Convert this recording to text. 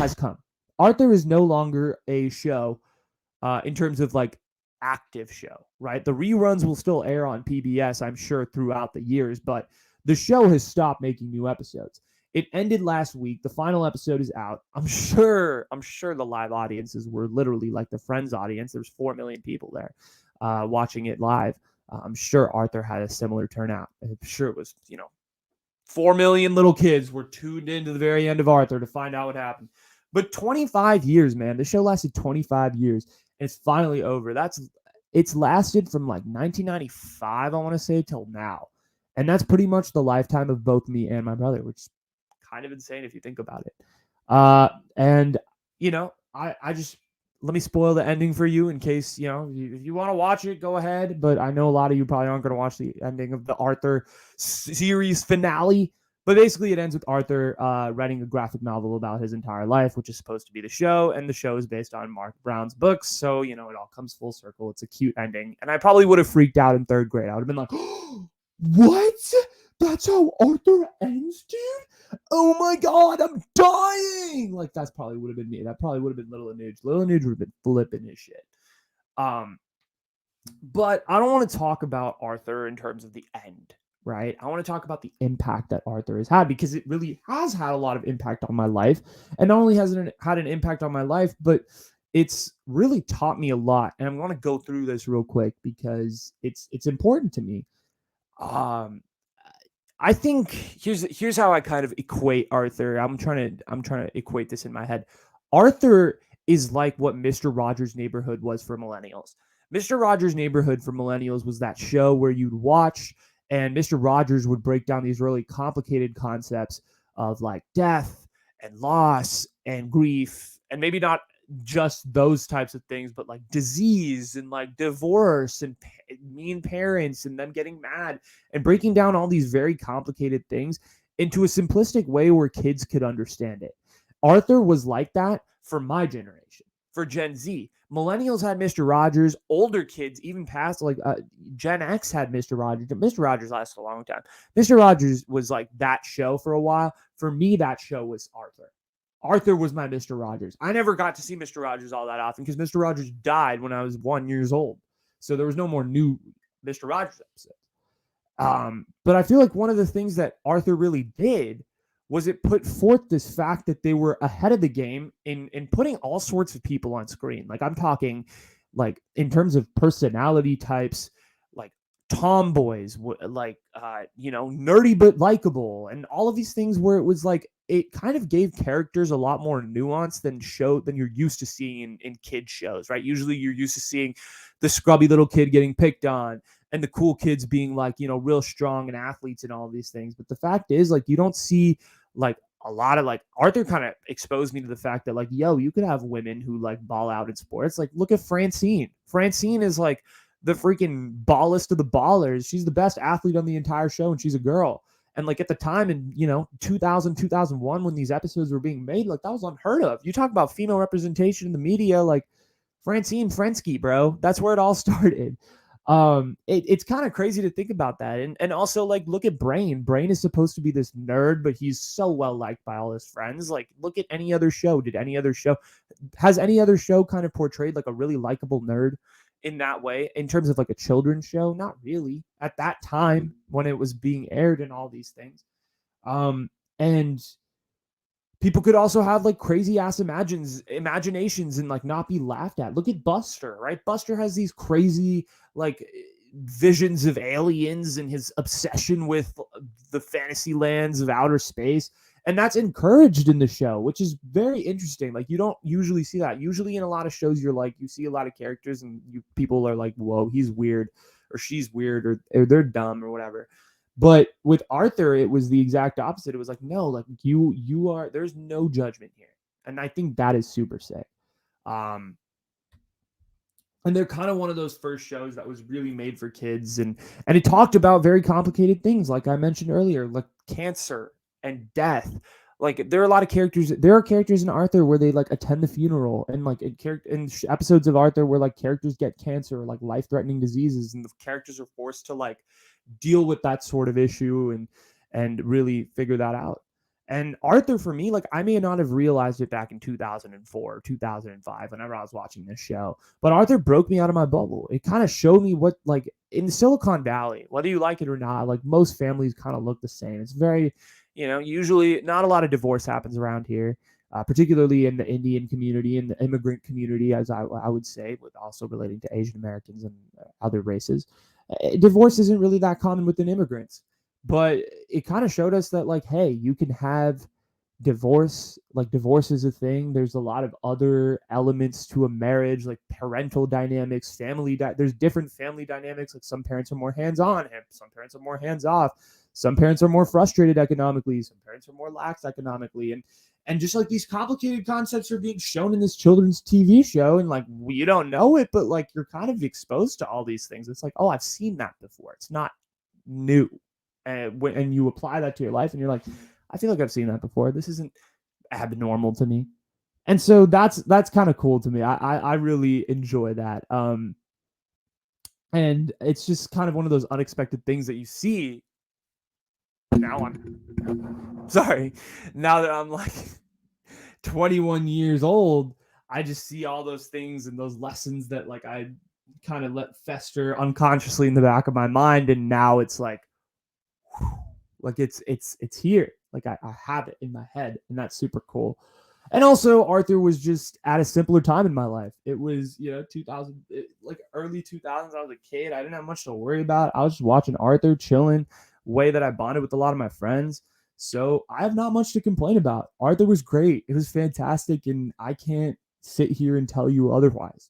has come. Arthur is no longer a show in terms of like active show, right? The reruns will still air on PBS, I'm sure, throughout the years, but the show has stopped making new episodes. It ended last week. The final episode is out. I'm sure the live audiences were literally like the Friends audience. There's 4 million people there watching it live. I'm sure Arthur had a similar turnout. I'm sure it was, 4 million little kids were tuned into the very end of Arthur to find out what happened. But 25 years, man. The show lasted 25 years. And it's finally over. It's lasted from like 1995, I want to say, till now. And that's pretty much the lifetime of both me and my brother, which is kind of insane if you think about it. And I just let me spoil the ending for you in case, if you want to watch it, go ahead. But I know a lot of you probably aren't going to watch the ending of the Arthur series finale. But basically, it ends with Arthur writing a graphic novel about his entire life, which is supposed to be the show. And the show is based on Mark Brown's books. So, it all comes full circle. It's a cute ending. And I probably would have freaked out in 3rd grade. I would have been like, oh, what? That's how Arthur ends, dude? Oh my God, I'm dying. Like, that's probably would have been me. That probably would have been Little Anuj. Little Anuj would have been flipping his shit. But I don't want to talk about Arthur in terms of the end, right? I want to talk about the impact that Arthur has had, because it really has had a lot of impact on my life. And not only has it had an impact on my life, but it's really taught me a lot. And I'm going to go through this real quick because it's important to me. I think here's how I kind of equate Arthur. I'm trying to equate this in my head. Arthur is like what Mr. Rogers' Neighborhood was for millennials. Mr. Rogers' Neighborhood for millennials was that show where you'd watch and Mr. Rogers would break down these really complicated concepts of like death and loss and grief, and maybe not just those types of things, but like disease and like divorce and mean parents and them getting mad, and breaking down all these very complicated things into a simplistic way where kids could understand it. Arthur was like that for my generation, for Gen Z. Millennials had Mr. Rogers. Older kids, even past like Gen X, had Mr. Rogers. Mr. Rogers lasted a long time. Mr. Rogers was like that show for a while. For me, that show was Arthur. Arthur was my Mr. Rogers. I never got to see Mr. Rogers all that often because Mr. Rogers died when I was 1 year old. So there was no more new Mr. Rogers episodes. But I feel like one of the things that Arthur really did was it put forth this fact that they were ahead of the game in putting all sorts of people on screen. Like, I'm talking like in terms of personality types, like tomboys, like, nerdy but likable, and all of these things where it was like, it kind of gave characters a lot more nuance than you're used to seeing in kid shows, right? Usually you're used to seeing the scrubby little kid getting picked on and the cool kids being like, real strong and athletes and all of these things. But the fact is, like, you don't see like a lot of like, Arthur kind of exposed me to the fact that like, yo, you could have women who like ball out in sports. Like, look at Francine. Francine is like the freaking ballest of the ballers. She's the best athlete on the entire show, and she's a girl. And like at the time in, 2000, 2001, when these episodes were being made, like that was unheard of. You talk about female representation in the media, like Francine Frensky, bro. That's where it all started. It's kind of crazy to think about that. And also, like, look at Brain. Brain is supposed to be this nerd, but he's so well liked by all his friends. Like, look at any other show. Has any other show kind of portrayed like a really likable nerd in that way, in terms of like a children's show? Not really at that time when it was being aired and all these things. And people could also have like crazy ass imaginations and like not be laughed at. Look at Buster, right? Buster has these crazy like visions of aliens and his obsession with the fantasy lands of outer space. And that's encouraged in the show, which is very interesting. Like, you don't usually see that. Usually in a lot of shows, you see a lot of characters and people are like, whoa, he's weird, or she's weird, or they're dumb, or whatever. But with Arthur, it was the exact opposite. It was like, no, like you are, there's no judgment here. And I think that is super sick. And they're kind of one of those first shows that was really made for kids. And it talked about very complicated things, like I mentioned earlier, like cancer and death. Like, there are a lot of characters. There are characters in Arthur where they like attend the funeral, and like in episodes of Arthur where like characters get cancer or like life-threatening diseases, and the characters are forced to like deal with that sort of issue and really figure that out. And Arthur, for me, like I may not have realized it back in 2004, 2005, whenever I was watching this show, but Arthur broke me out of my bubble. It kind of showed me what, like in Silicon Valley, whether you like it or not, like most families kind of look the same. It's very, usually not a lot of divorce happens around here, particularly in the Indian community and the immigrant community, as I would say, but also relating to Asian Americans and other races. Divorce isn't really that common within immigrants, but it kind of showed us that, like, hey, you can have divorce. Like, divorce is a thing. There's a lot of other elements to a marriage, like parental dynamics, there's different family dynamics. Like, some parents are more hands-on, and some parents are more hands-off. Some parents are more frustrated economically, some parents are more lax economically, and just like these complicated concepts are being shown in this children's TV show, and like you don't know it, but like you're kind of exposed to all these things. It's like, oh, I've seen that before. It's not new. And you apply that to your life, and you're like, I feel like I've seen that before. This isn't abnormal to me. And so that's kind of cool to me. I really enjoy that. And it's just kind of one of those unexpected things that you see. Now I'm sorry. Now that I'm like 21 years old, I just see all those things and those lessons that like I kind of let fester unconsciously in the back of my mind, and now it's like, like it's here. Like I have it in my head, and that's super cool. And also, Arthur was just at a simpler time in my life. It was, 2000, like early 2000s. I was a kid. I didn't have much to worry about. I was just watching Arthur, chilling, way that I bonded with a lot of my friends. So I have not much to complain about. Arthur was great. It was fantastic, and I can't sit here and tell you otherwise.